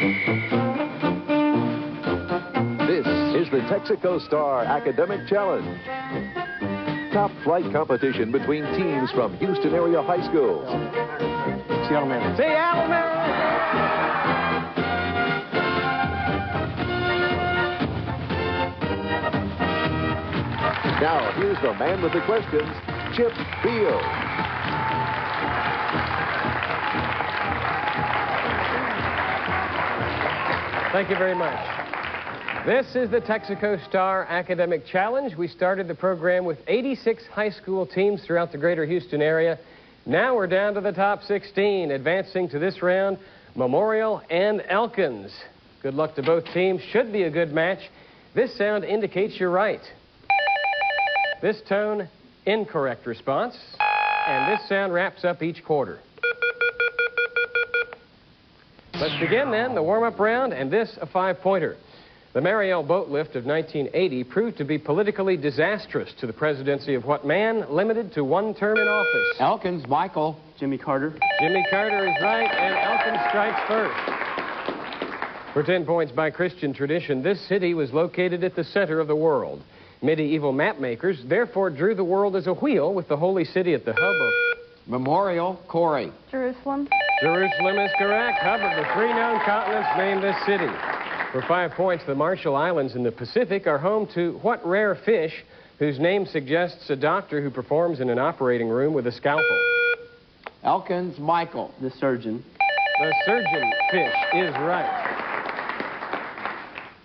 This is the Texaco Star Academic Challenge. Top flight competition between teams from Houston-area high schools. Seattle man. Seattle man! Now, here's the man with the questions, Chip Beal. Thank you very much. This is the Texaco Star Academic Challenge. We started the program with 86 high school teams throughout the greater Houston area. Now we're down to the top 16. Advancing to this round, Memorial and Elkins. Good luck to both teams. Should be a good match. This sound indicates you're right. This tone, incorrect response. And this sound wraps up each quarter. Let's begin then, the warm-up round, and this a 5-pointer. The Mariel boat lift of 1980 proved to be politically disastrous to the presidency of what man limited to one term in office? Elkins, Michael. Jimmy Carter. Jimmy Carter is right, and Elkins strikes first. For 10 points by Christian tradition, this city was located at the center of the world. Medieval map makers therefore drew the world as a wheel with the holy city at the hub of... Memorial, Corey. Jerusalem. Jerusalem is correct. Hub of the 3 known continents named this city. For 5 points, the Marshall Islands in the Pacific are home to what rare fish whose name suggests a doctor who performs in an operating room with a scalpel? Elkins, Michael. The surgeon. The surgeon fish is right.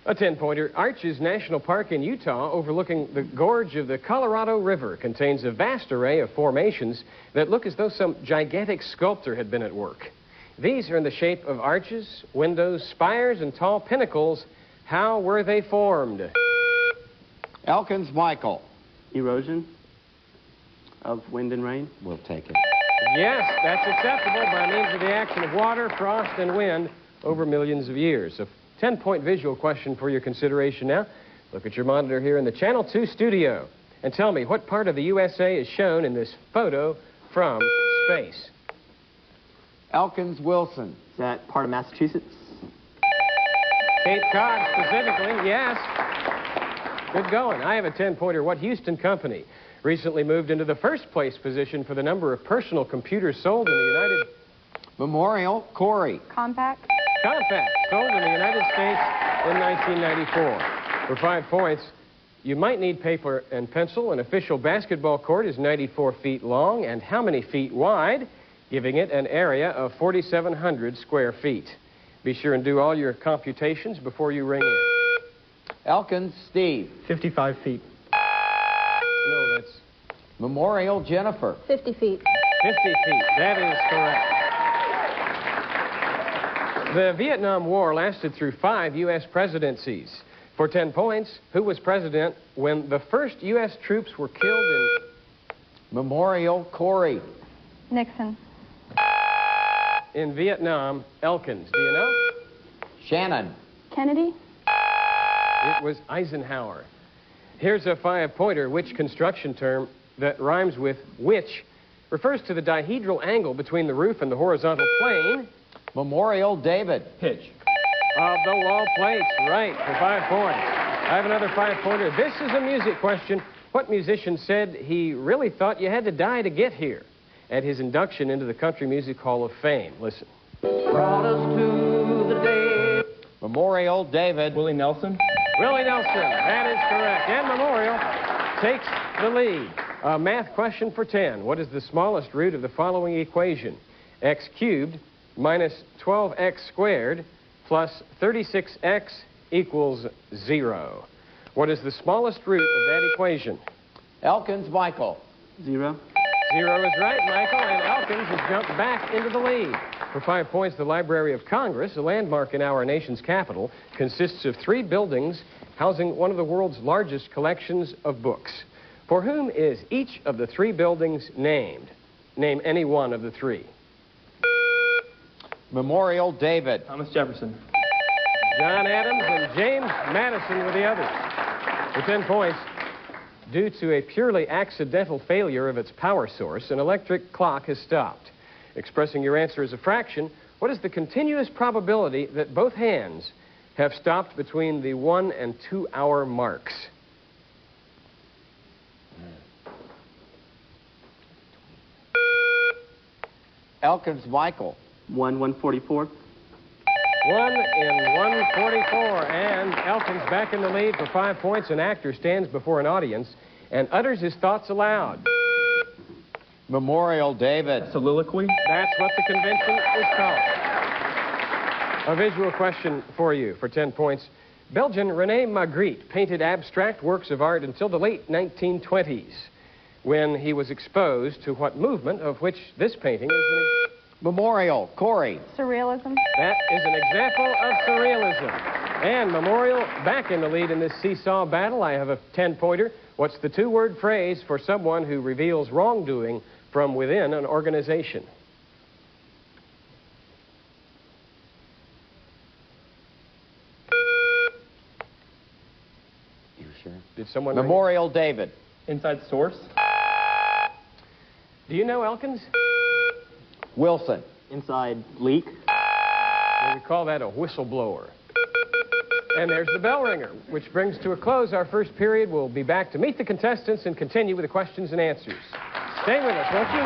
A 10-pointer. Arches National Park in Utah, overlooking the gorge of the Colorado River, contains a vast array of formations that look as though some gigantic sculptor had been at work. These are in the shape of arches, windows, spires, and tall pinnacles. How were they formed? Elkins, Michael. Erosion of wind and rain. We'll take it. Yes, that's acceptable by means of the action of water, frost, and wind over millions of years. A 10-point visual question for your consideration now. Look at your monitor here in the Channel 2 studio and tell me what part of the USA is shown in this photo from space. Elkins, Wilson. Is that part of Massachusetts? Cape Cod specifically, yes. Good going. I have a 10-pointer. What Houston company recently moved into the first-place position for the number of personal computers sold in the United... Memorial, Corey. Compaq. Compaq, sold in the United States in 1994. For 5 points, you might need paper and pencil. An official basketball court is 94 feet long and how many feet wide? Giving it an area of 4,700 square feet. Be sure and do all your computations before you ring in. Elkins, Steve. 55 feet. No, that's... Memorial, Jennifer. 50 feet. 50 feet. That is correct. The Vietnam War lasted through 5 U.S. presidencies. For 10 points, who was president when the first U.S. troops were killed in... Memorial, Corey. Nixon. In Vietnam, Elkins. Do you know? Shannon. Kennedy. It was Eisenhower. Here's a 5-pointer. Which construction term that rhymes with which refers to the dihedral angle between the roof and the horizontal plane? Memorial, David. Pitch. Of the wall plates. Right, for 5 points. I have another 5-pointer. This is a music question. What musician said he really thought you had to die to get here at his induction into the Country Music Hall of Fame? Listen. Brought us to the day. Memorial, David. Willie Nelson. Willie Nelson. That is correct. And Memorial takes the lead. A math question for 10. What is the smallest root of the following equation? X cubed minus 12x squared plus 36x equals 0. What is the smallest root of that equation? Elkins, Michael. 0. 0 is right, Michael, and Elkins has jumped back into the lead. For 5 points, the Library of Congress, a landmark in our nation's capital, consists of 3 buildings housing one of the world's largest collections of books. For whom is each of the 3 buildings named? Name any one of the 3. Memorial, David. Thomas Jefferson. John Adams and James Madison were the others. For 10 points, due to a purely accidental failure of its power source, an electric clock has stopped. Expressing your answer as a fraction, What is the continuous probability that both hands have stopped between the 1 and 2 hour marks? Elkins Michael. 1:44. 1 in 144, and Elkins back in the lead for 5 points. An actor stands before an audience and utters his thoughts aloud. Memorial David. Soliloquy. That's what the convention is called. A visual question for you for 10 points. Belgian René Magritte painted abstract works of art until the late 1920s, when he was exposed to what movement of which this painting is an Memorial Corey. Surrealism. That is an example of surrealism. And Memorial back in the lead in this seesaw battle. I have a 10-pointer. What's the two-word phrase for someone who reveals wrongdoing from within an organization? You sure? Did someone... Memorial David. Inside source. Do you know Elkins? Wilson. Inside leak. We call that a whistleblower. And there's the bell ringer, which brings to a close our first period. We'll be back to meet the contestants and continue with the questions and answers. Stay with us, won't you?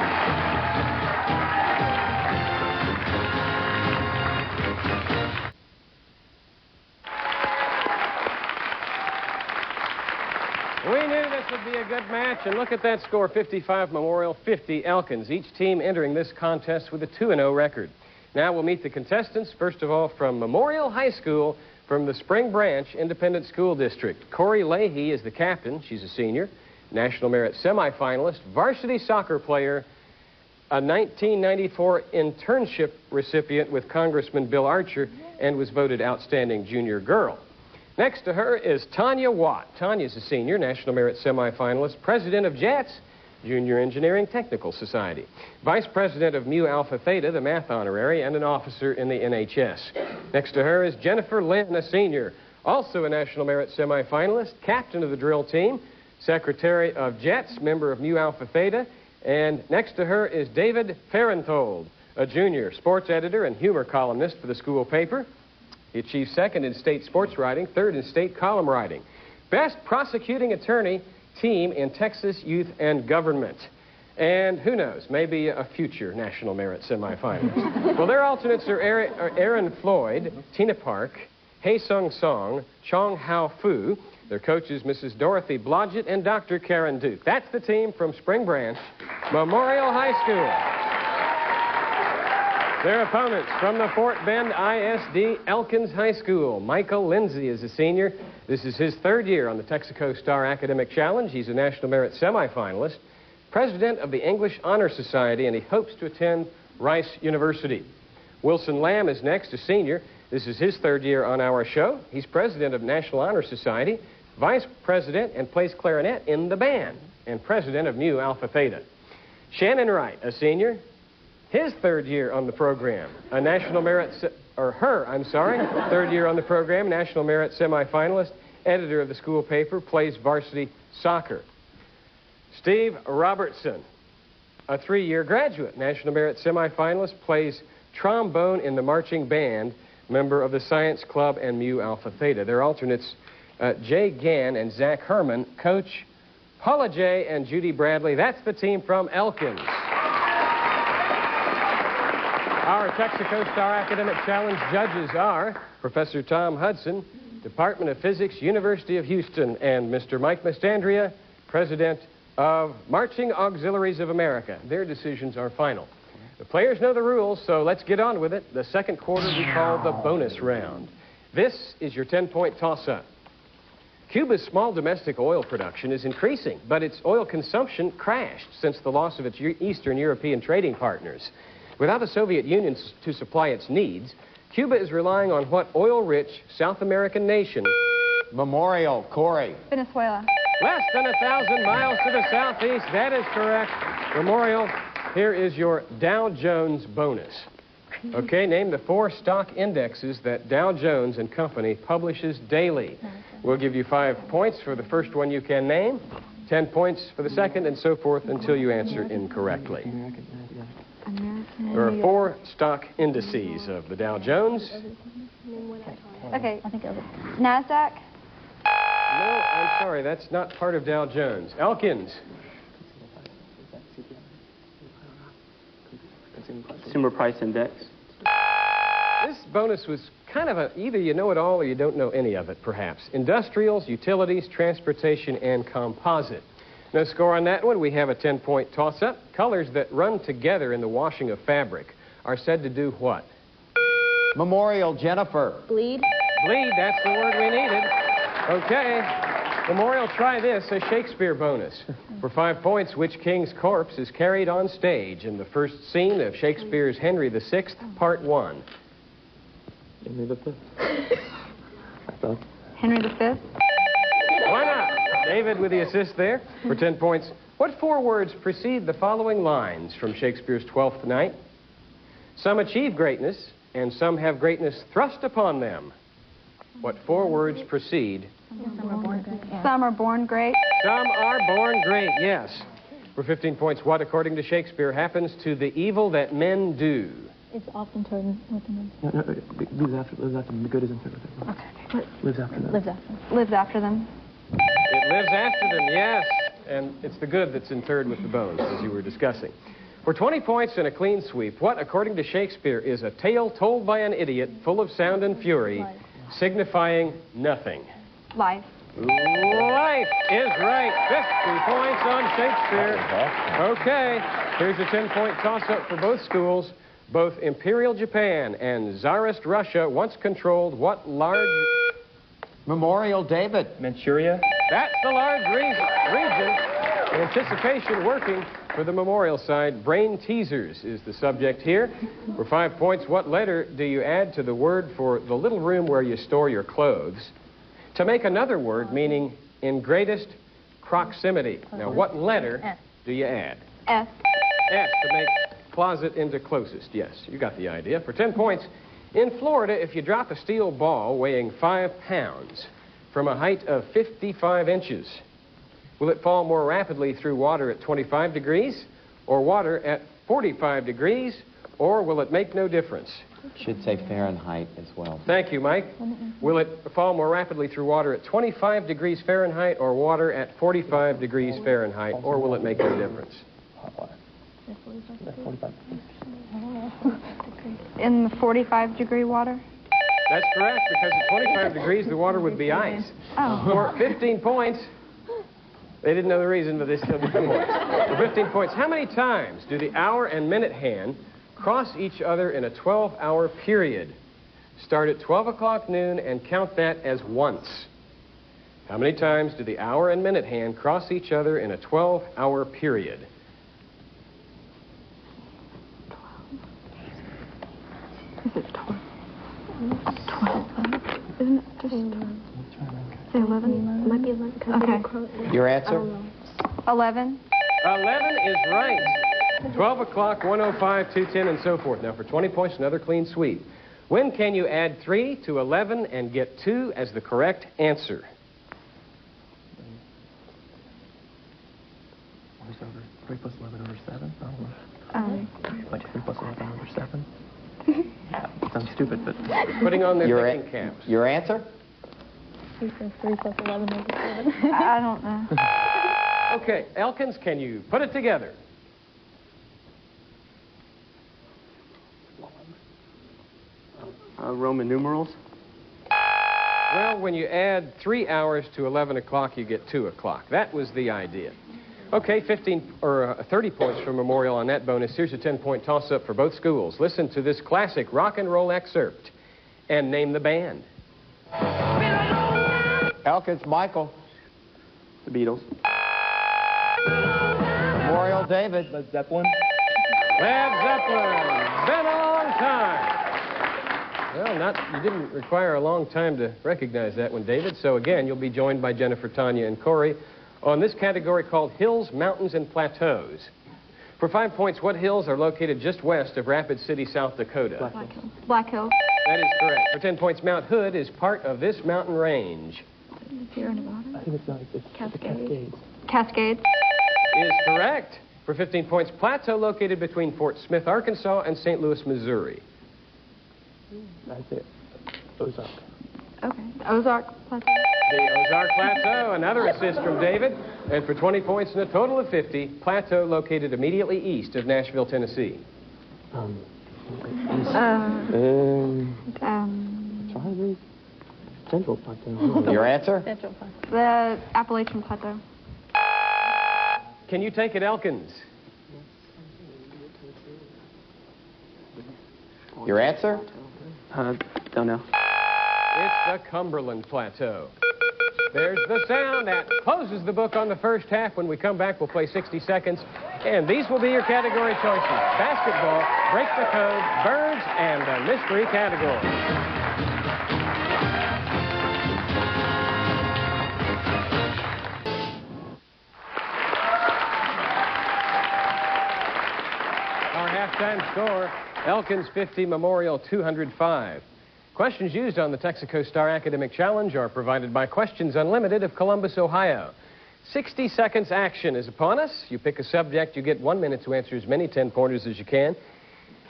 We knew this would be a good match, and look at that score, 55 Memorial, 50 Elkins. Each team entering this contest with a 2-0 record. Now we'll meet the contestants, first of all from Memorial High School, from the Spring Branch Independent School District. Corey Leahy is the captain. She's a senior, National Merit semifinalist, varsity soccer player, a 1994 internship recipient with Congressman Bill Archer, and was voted Outstanding Junior Girl. Next to her is Tanya Watt. Tanya's a senior, National Merit semifinalist, president of JETS, Junior Engineering Technical Society, vice president of Mu Alpha Theta, the math honorary, and an officer in the NHS. Next to her is Jennifer Lynn, a senior, also a National Merit semifinalist, captain of the drill team, secretary of JETS, member of Mu Alpha Theta, and next to her is David Farenthold, a junior, sports editor and humor columnist for the school paper. He achieved second in state sports writing, third in state column writing. Best prosecuting attorney team in Texas Youth and Government. And who knows, maybe a future National Merit semifinalist. Well, their alternates are Aaron Floyd, Tina Park, Hae Sung Song, Chong Hao Fu. Their coaches, Mrs. Dorothy Blodgett and Dr. Karen Duke. That's the team from Spring Branch Memorial High School. Their opponents from the Fort Bend ISD Elkins High School. Michael Lindsay is a senior. This is his third year on the Texaco Star Academic Challenge. He's a National Merit semifinalist, president of the English Honor Society, and he hopes to attend Rice University. Wilson Lamb is next, a senior. This is his third year on our show. He's president of National Honor Society, vice president, and plays clarinet in the band, and president of Mu Alpha Theta. Shannon Wright, a senior. His third year on the program, a National Merit, third year on the program, National Merit semifinalist, editor of the school paper, plays varsity soccer. Steve Robertson, a 3-year graduate, National Merit semifinalist, plays trombone in the marching band, member of the Science Club and Mu Alpha Theta. Their alternates, Jay Gann and Zach Herman, coach Paula J. and Judy Bradley. That's the team from Elkins. Our Texaco Star Academic Challenge judges are Professor Tom Hudson, Department of Physics, University of Houston, and Mr. Mike Mastandria, President of Marching Auxiliaries of America. Their decisions are final. The players know the rules, so let's get on with it. The second quarter we call the bonus round. This is your 10-point toss-up. Cuba's small domestic oil production is increasing, but its oil consumption crashed since the loss of its Eastern European trading partners. Without the Soviet Union to supply its needs, Cuba is relying on what oil-rich South American nation? Memorial Corey. Venezuela. Less than 1,000 miles to the southeast. That is correct. Memorial, here is your Dow Jones bonus. Okay, name the 4 stock indexes that Dow Jones and Company publishes daily. We'll give you 5 points for the first one you can name, 10 points for the second, and so forth until you answer incorrectly. There are 4 stock indices of the Dow Jones. Okay. NASDAQ. No, I'm sorry, that's not part of Dow Jones. Elkins. Consumer Price Index. This bonus was kind of either you know it all or you don't know any of it, perhaps. Industrials, utilities, transportation, and composite. No score on that one. We have a 10-point toss-up. Colors that run together in the washing of fabric are said to do what? Memorial, Jennifer. Bleed. Bleed, that's the word we needed. Okay. Memorial, try this, a Shakespeare bonus. For 5 points, which king's corpse is carried on stage in the first scene of Shakespeare's Henry VI, Part 1? Henry V. Henry V. Why not? David with the assist there. For 10 points, what 4 words precede the following lines from Shakespeare's Twelfth Night? Some achieve greatness, and some have greatness thrust upon them. What 4 words precede? Some are born great. Some are born great, yes. For 15 points, what, according to Shakespeare, happens to the evil that men do? It's often turned with them. Lives after them. The good isn't good. Okay. Lives after them. Lives after. Lives after them. It lives after them, yes. And it's the good that's interred with the bones, as you were discussing. For 20 points and a clean sweep, what, according to Shakespeare, is a tale told by an idiot full of sound and fury, signifying nothing? Life. Life is right. 50 points on Shakespeare. Okay, here's a 10-point toss-up for both schools. Both Imperial Japan and Tsarist Russia once controlled what large... Memorial, David. Manchuria. That's the large region. Anticipation working for the Memorial side. Brain teasers is the subject here. For 5 points, what letter do you add to the word for the little room where you store your clothes to make another word meaning in greatest proximity? Now, what letter do you add? S. S to make closet into closest. Yes, you got the idea. For 10 points, in Florida, if you drop a steel ball weighing 5 pounds from a height of 55 inches, will it fall more rapidly through water at 25 degrees or water at 45 degrees, or will it make no difference? Should say Fahrenheit as well. Thank you, Mike. Will it fall more rapidly through water at 25 degrees Fahrenheit or water at 45 degrees Fahrenheit, or will it make no difference? In the 45-degree water? That's correct, because at 25 degrees, the water would be ice. Oh. For 15 points, they didn't know the reason, but they still get the points. For 15 points, how many times do the hour and minute hand cross each other in a 12-hour period? Start at 12 o'clock noon and count that as once. How many times do the hour and minute hand cross each other in a 12-hour period? 12. Isn't it just... Say 11? It might be 11. Okay. Your answer? 11. 11 is right. 12 o'clock, 105, 210, and so forth. Now, for 20 points, another clean sweep. When can you add 3 to 11 and get 2 as the correct answer? 3 plus 11 over 7? Like 3 plus 11 over 7? Sounds stupid, but... Putting on their thinking caps. Your answer? He says 3 plus 11 over 7. I don't know. Okay, Elkins, can you put it together? Roman numerals. Well, when you add 3 hours to 11 o'clock, you get 2 o'clock. That was the idea. Okay, 30 points for Memorial on that bonus. Here's a 10-point toss-up for both schools. Listen to this classic rock and roll excerpt and name the band. Elkins, Michael. The Beatles. Memorial, David. Led Zeppelin. Led Zeppelin. Been a long time. Well, you didn't require a long time to recognize that one, David. So again, you'll be joined by Jennifer, Tanya, and Corey on this category called Hills, Mountains, and Plateaus. For 5 points, what hills are located just west of Rapid City, South Dakota? Black Hill. That is correct. For 10 points, Mount Hood is part of this mountain range. Sierra Nevada. I think it's not. It's Cascades. the Cascades. Cascades. Is correct. For 15 points, plateau located between Fort Smith, Arkansas, and St. Louis, Missouri. That's it. Ozark. Okay. Ozark Plateau. The Ozark Plateau, another assist from David. And for 20 points and a total of 50, plateau located immediately east of Nashville, Tennessee. Central Plateau. Your answer? Central Plateau. The Appalachian Plateau. Can you take it, Elkins? Your answer? Don't know. It's the Cumberland Plateau. There's the sound that closes the book on the first half. When we come back, we'll play 60 seconds. And these will be your category choices. Basketball, break the code, birds, and the mystery category. Our halftime score, Elkins 50, Memorial 205. Questions used on the Texaco Star Academic Challenge are provided by Questions Unlimited of Columbus, Ohio. 60 seconds action is upon us. You pick a subject, you get 1 minute to answer as many 10-pointers as you can.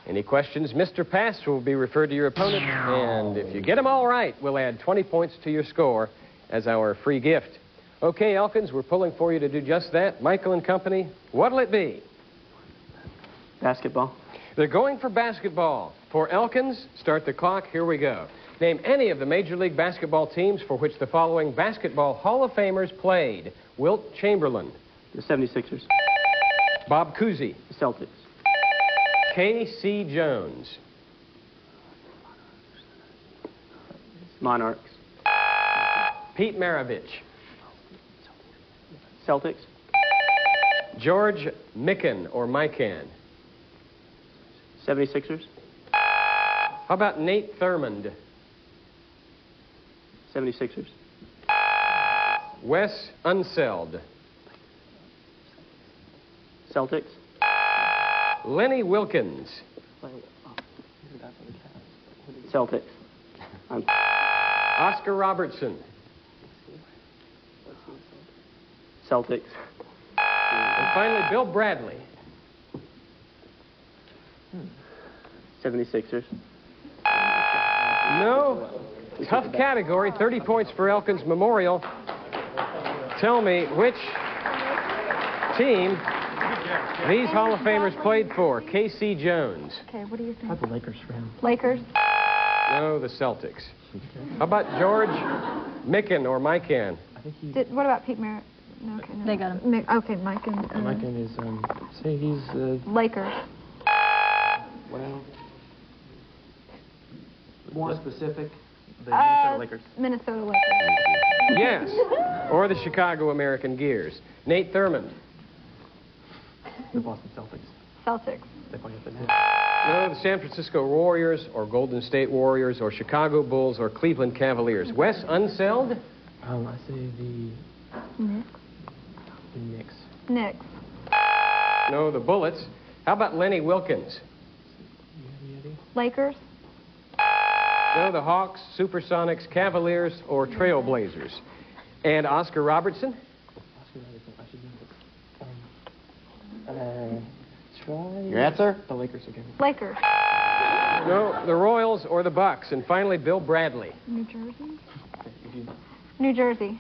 Any questions, Mr. Pass will be referred to your opponent, and if you get them all right, we'll add 20 points to your score as our free gift. Okay, Elkins, we're pulling for you to do just that. Michael and company, what'll it be? Basketball. They're going for basketball. For Elkins, start the clock. Here we go. Name any of the Major League Baseball teams for which the following Basketball Hall of Famers played. Wilt Chamberlain. The 76ers. Bob Cousy. The Celtics. K.C. Jones. Monarchs. Pete Maravich. Celtics. George Mikan or Mikan. 76ers. How about Nate Thurmond? 76ers. Wes Unseld. Celtics. Lenny Wilkins. Celtics. Oscar Robertson. Celtics. And finally, Bill Bradley. 76ers. No. Tough category. 30 points for Elkins Memorial. Tell me which team these Hall of Famers played for. K.C. Jones. Okay, what do you think? How about the Lakers for him? Lakers. No, the Celtics. How about George Mikan or Mikan? I think he... What about Pete Merritt? No, okay, no. They got him. Okay, Mike and... Mike and his, say he's, Lakers. well... More specific. The Minnesota Lakers. Minnesota Lakers. Yes. Or the Chicago American Gears. Nate Thurmond. The Boston Celtics. Celtics. They play up in there. No, the San Francisco Warriors or Golden State Warriors or Chicago Bulls or Cleveland Cavaliers. Wes Unseld? I say the Knicks. Knicks. Knicks. No, the Bullets. How about Lenny Wilkins? Lakers. No, the Hawks, Supersonics, Cavaliers, or Trailblazers. And Oscar Robertson? Your answer? The Lakers again. Lakers. No, the Royals or the Bucks. And finally, Bill Bradley. New Jersey. New Jersey.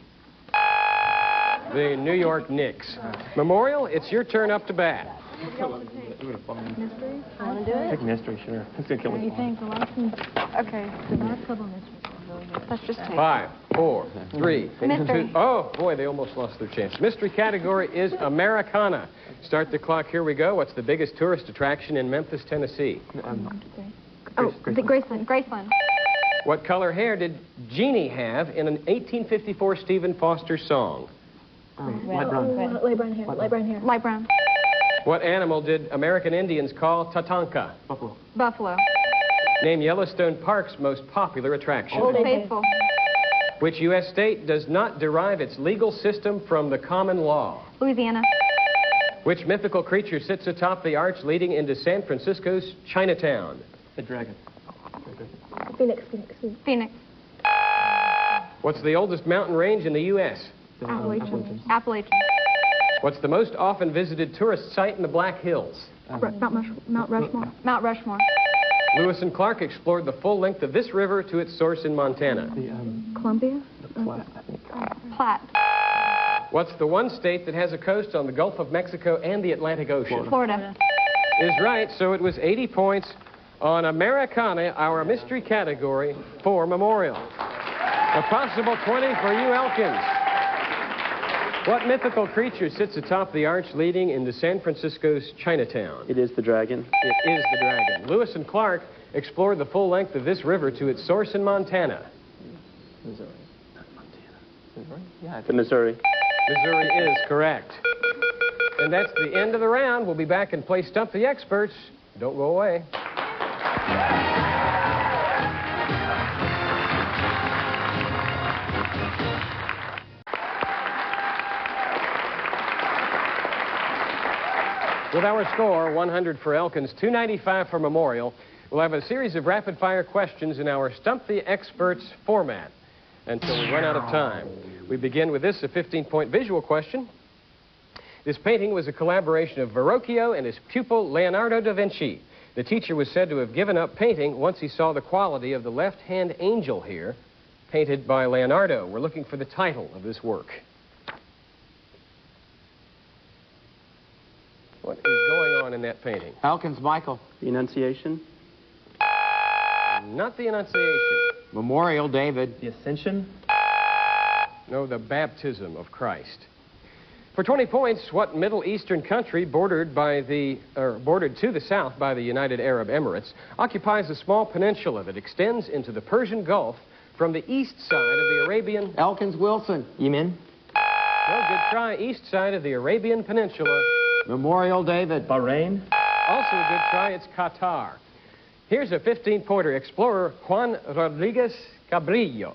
The New York Knicks. Memorial, it's your turn up to bat. Mystery? Want to do it? Take mystery, sure. It's gonna kill What do you me. think? The last one. Okay. The last couple of mysteries are really good. Let's just take 5, 4, 3, Mystery. 2. Oh, boy, they almost lost their chance. Mystery category is Americana. Start the clock. Here we go. What's the biggest tourist attraction in Memphis, Tennessee? Oh, the Graceland. Graceland. What color hair did Jeannie have in an 1854 Stephen Foster song? Light brown. Light brown hair. Light brown hair. Light brown. What animal did American Indians call Tatanka? Buffalo. Buffalo. Name Yellowstone Park's most popular attraction. Old Faithful. Which U.S. state does not derive its legal system from the common law? Louisiana. Which mythical creature sits atop the arch leading into San Francisco's Chinatown? The dragon. Phoenix. Phoenix. What's the oldest mountain range in the U.S.? Appalachian. Appalachian. What's the most often visited tourist site in the Black Hills? Mount Rushmore. Mount Rushmore. Lewis and Clark explored the full length of this river to its source in Montana. Columbia? The Platte, I think. Platte. What's the one state that has a coast on the Gulf of Mexico and the Atlantic Ocean? Florida. Is right, so it was 80 points on Americana, our mystery category for Memorial. A possible 20 for you, Elkins. What mythical creature sits atop the arch leading into San Francisco's Chinatown? It is the dragon. It is the dragon. Lewis and Clark explored the full length of this river to its source in Montana. Missouri. Not Montana. Missouri? Yeah, the Missouri. Missouri is correct. And that's the end of the round. We'll be back and play Stump the Experts. Don't go away. With our score, 100 for Elkins, 295 for Memorial, we'll have a series of rapid-fire questions in our Stump the Experts format until we run out of time. We begin with this, a 15-point visual question. This painting was a collaboration of Verrocchio and his pupil, Leonardo da Vinci. The teacher was said to have given up painting once he saw the quality of the left-hand angel here, painted by Leonardo. We're looking for the title of this work. What is going on in that painting? Elkins, Michael. The Annunciation. Not the Annunciation. Memorial, David. The Ascension. No, the baptism of Christ. For 20 points, what Middle Eastern country bordered to the south by the United Arab Emirates occupies a small peninsula that extends into the Persian Gulf from the east side of the Arabian... Elkins, Wilson. Yemen. No, good try. East side of the Arabian Peninsula. Memorial, David. Bahrain. Also a good try. It's Qatar. Here's a 15-pointer. Explorer Juan Rodriguez Cabrillo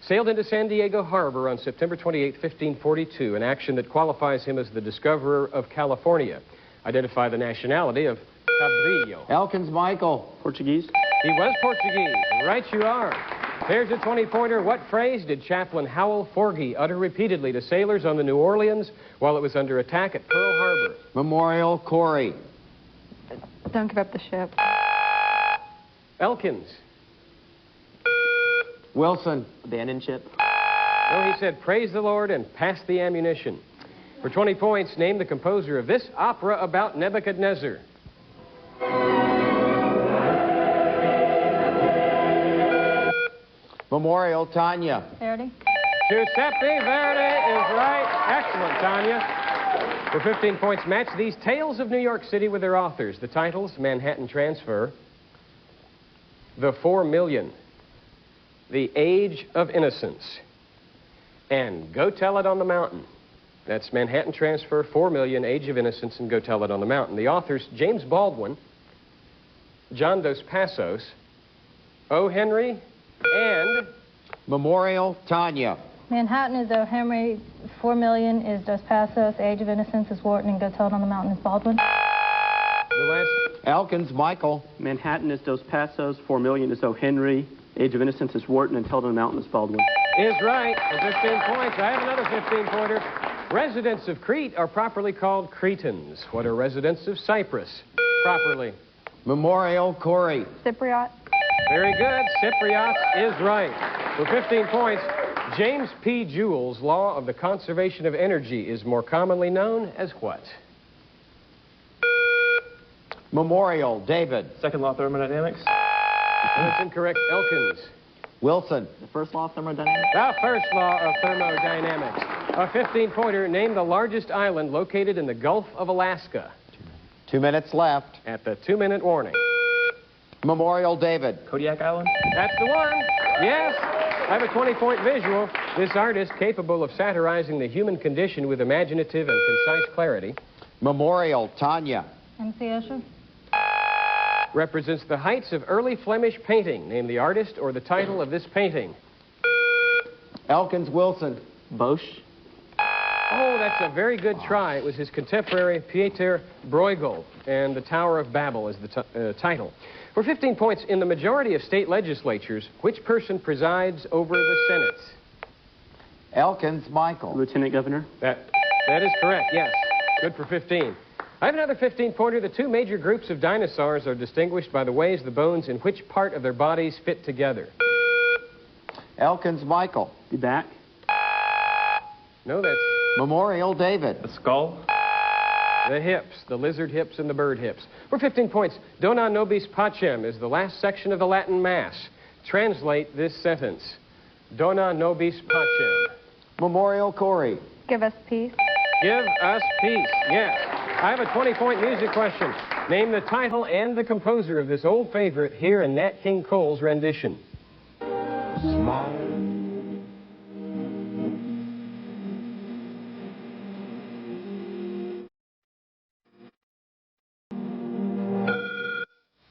sailed into San Diego Harbor on September 28, 1542, an action that qualifies him as the discoverer of California. Identify the nationality of Cabrillo. Elkins, Michael. Portuguese. He was Portuguese. Right you are. There's a 20-pointer. What phrase did Chaplain Howell Forgy utter repeatedly to sailors on the New Orleans while it was under attack at Pearl Harbor? Memorial, Corey. Don't give up the ship. Elkins. Wilson. Abandoned ship. No, he said, praise the Lord and pass the ammunition. For 20 points, name the composer of this opera about Nebuchadnezzar. Memorial, Tanya. Verdi. Giuseppe Verdi is right. Excellent, Tanya. For 15 points, match these tales of New York City with their authors. The titles, Manhattan Transfer, The 4 Million, The Age of Innocence, and Go Tell It on the Mountain. That's Manhattan Transfer, 4 Million, Age of Innocence, and Go Tell It on the Mountain. The authors, James Baldwin, John Dos Passos, O. Henry, and... Memorial, Tanya. Manhattan is O. Henry. 4 Million is Dos Passos. Age of Innocence is Wharton. And Go Tell It on the Mountain is Baldwin. The last... Elkins, Michael. Manhattan is Dos Passos. 4 Million is O. Henry. Age of Innocence is Wharton. And Tell It on the Mountain is Baldwin. Is right. For 15 points. I have another 15-pointer. Residents of Crete are properly called Cretans. What are residents of Cyprus properly? Memorial, Corey. Cypriot. Very good. Cypriots is right. For 15 points, James P. Joule's law of the conservation of energy is more commonly known as what? Memorial, David. Second law of thermodynamics. That's incorrect. Elkins. Wilson. The first law of thermodynamics. The first law of thermodynamics. A 15-pointer. Name the largest island located in the Gulf of Alaska. 2 minutes left. At the 2-minute warning. Memorial, David. Kodiak Island. That's the one. Yes. I have a 20-point visual. This artist, capable of satirizing the human condition with imaginative and concise clarity, Memorial, Tanya. M.C. Escher. represents the heights of early Flemish painting. Name the artist or the title of this painting. Elkins, Wilson. Bosch. Oh, that's a very good try. It was his contemporary Pieter Bruegel, and The Tower of Babel is the title. For 15 points, in the majority of state legislatures, which person presides over the Senate? Elkins, Michael. Lieutenant Governor. That That is correct, yes. Good for 15. I have another 15-pointer. The two major groups of dinosaurs are distinguished by the ways the bones in which part of their bodies fit together. Elkins Michael. Be back. No, that's Memorial David. The skull. the hips, the lizard hips and the bird hips. For 15 points, Dona nobis pacem is the last section of the Latin Mass. Translate this sentence. Dona nobis pacem. Memorial Corey. Give us peace. Give us peace. Yes. I have a 20-point music question. Name the title and the composer of this old favorite here in Nat King Cole's rendition. Small.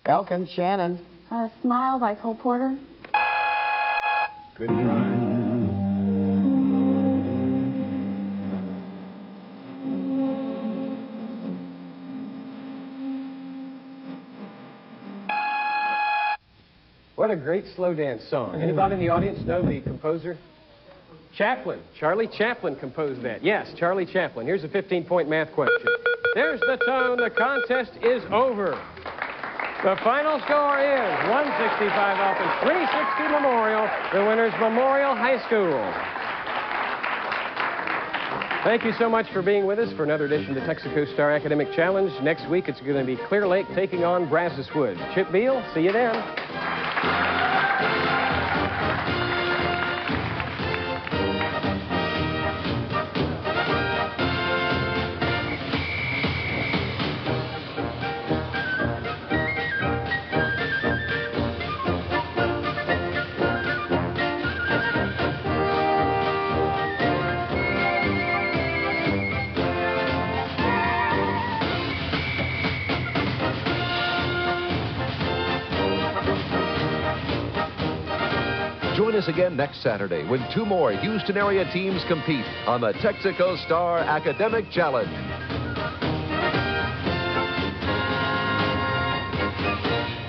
Elkins Shannon. Smile by Cole Porter. Good try. What a great slow dance song. Anybody in the audience know the composer? Chaplin. Charlie Chaplin composed that. Yes, Charlie Chaplin. Here's a 15-point math question. There's the tone. The contest is over. The final score is 165 Elkins, 360 Memorial. The winner's Memorial High School. Thank you so much for being with us for another edition of the Texaco Star Academic Challenge. Next week, it's going to be Clear Lake taking on Brazos Wood. Chip Beal, see you then. Join us again next Saturday when two more Houston area teams compete on the Texaco Star Academic Challenge.